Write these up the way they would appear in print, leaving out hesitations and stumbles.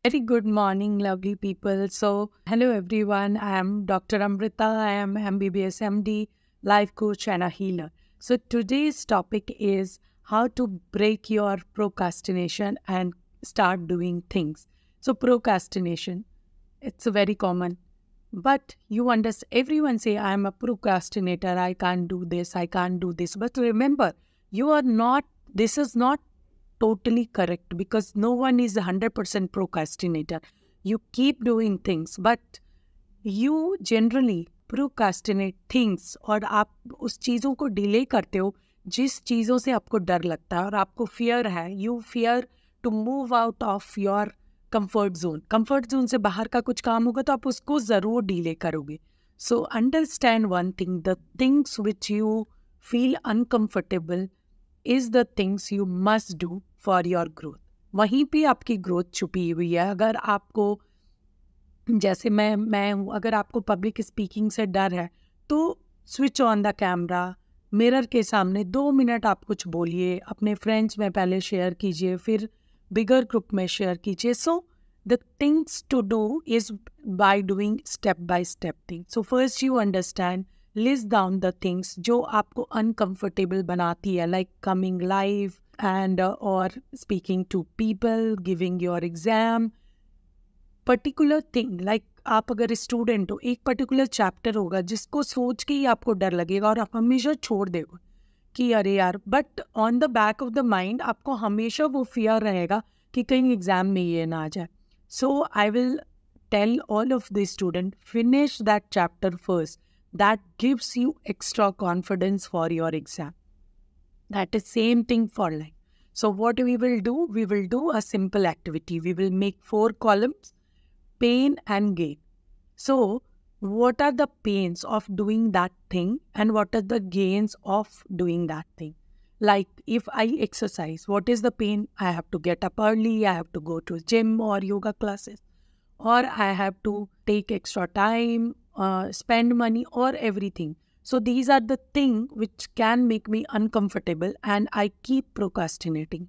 Very good morning, lovely people. So, hello everyone. I am Dr. Amrita. I am MBBS MD, life coach, and a healer. So, today's topic is how to break your procrastination and start doing things. So, procrastination, it's very common. But you understand, everyone say, I am a procrastinator. I can't do this. I can't do this. But remember, you are not, this is not totally correct because no one is 100% procrastinator. You keep doing things, but you generally procrastinate things और आप उस चीज़ों को delay करते हो जिस चीज़ों से आपको डर लगता है और आपको फियर है. You fear to move out of your comfort zone से बाहर का कुछ काम होगा तो आप उसको ज़रूर डिले करोगे. So understand one thing, the things which you feel uncomfortable is the things you must do for your growth. वहीं पे आपकी ग्रोथ छुपी हुई है. अगर आपको जैसे मैं हूँ, अगर आपको पब्लिक स्पीकिंग से डर है तो switch on the camera, mirror के सामने 2 मिनट आप कुछ बोलिए, अपने फ्रेंड्स में पहले शेयर कीजिए, फिर बिगर ग्रुप में शेयर कीजिए. So the things to do is by doing step by step thing. So first you understand, list down the things जो आपको अनकंफर्टेबल बनाती है, लाइक कमिंग लाइव एंड और speaking to people, giving your exam, particular thing. Like आप अगर student हो, एक particular chapter होगा जिसको सोच के ही आपको डर लगेगा और आप हमेशा छोड़ देगा कि अरे यार, but on the back of the mind आपको हमेशा वो फियर रहेगा कि कहीं एग्जाम में ये ना आ जाए. So I will tell all of the student, finish that chapter first. That gives you extra confidence for your exam. That is same thing for life. So what we will do? We will do a simple activity. We will make 4 columns: pain and gain. So what are the pains of doing that thing and what are the gains of doing that thing? Like if I exercise, what is the pain? I have to get up early, I have to go to gym or yoga classes, or I have to take extra time, spend money or everything. So these are the things which can make me uncomfortable and I keep procrastinating.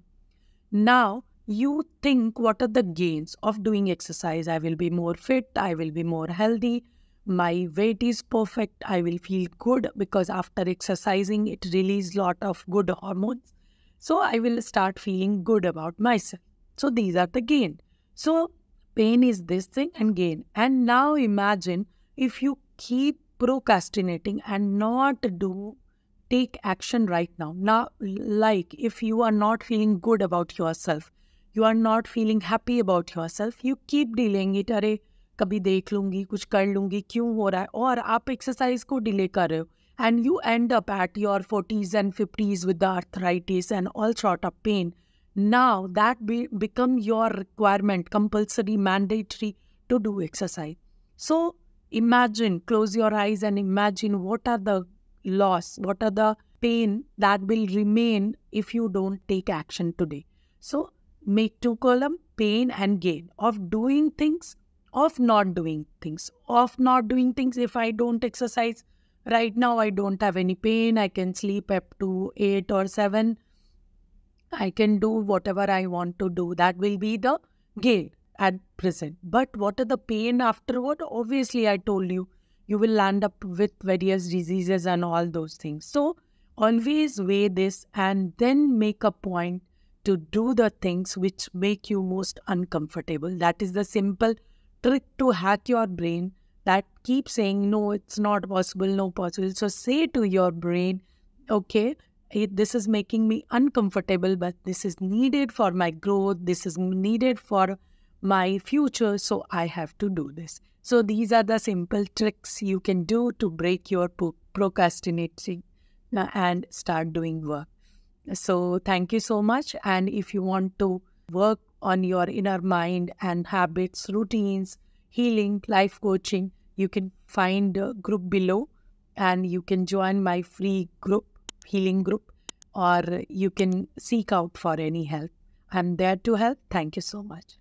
Now you think, what are the gains of doing exercise? I will be more fit, I will be more healthy, my weight is perfect, I will feel good because after exercising it releases lot of good hormones. So I will start feeling good about myself. So these are the gain. So pain is this thing and gain. And now imagine if you keep procrastinating and not take action right now. Now, like if you are not feeling good about yourself, you are not feeling happy about yourself, you keep delaying it. अरे कभी देख लूंगी, कुछ कर लूंगी, क्यों हो रहा है, और आप एक्सरसाइज को डिले कर रहे हो. And you end up at your 40s and 50s with the arthritis and all sort of pain. Now that become your requirement, compulsory, mandatory to do exercise. So imagine, close your eyes and imagine what are the loss, what are the pain that will remain if you don't take action today. So make 2 column, pain and gain of doing things, of not doing things. Of not doing things, if I don't exercise right now, I don't have any pain, I can sleep up to 8 or 7, I can do whatever I want to do. That will be the gain at present. But what are the pain afterward? Obviously, I told you, you will land up with various diseases and all those things. So always weigh this and then make a point to do the things which make you most uncomfortable. That is the simple trick to hack your brain that keeps saying, no, it's not possible, no possible. So say to your brain, okay, this is making me uncomfortable, but this is needed for my growth, this is needed for my future, so I have to do this. So these are the simple tricks you can do to break your procrastinating and start doing work. So thank you so much. And if you want to work on your inner mind and habits, routines, healing, life coaching, you can find a group below and you can join my free group, healing group, or you can seek out for any help. I'm there to help. Thank you so much.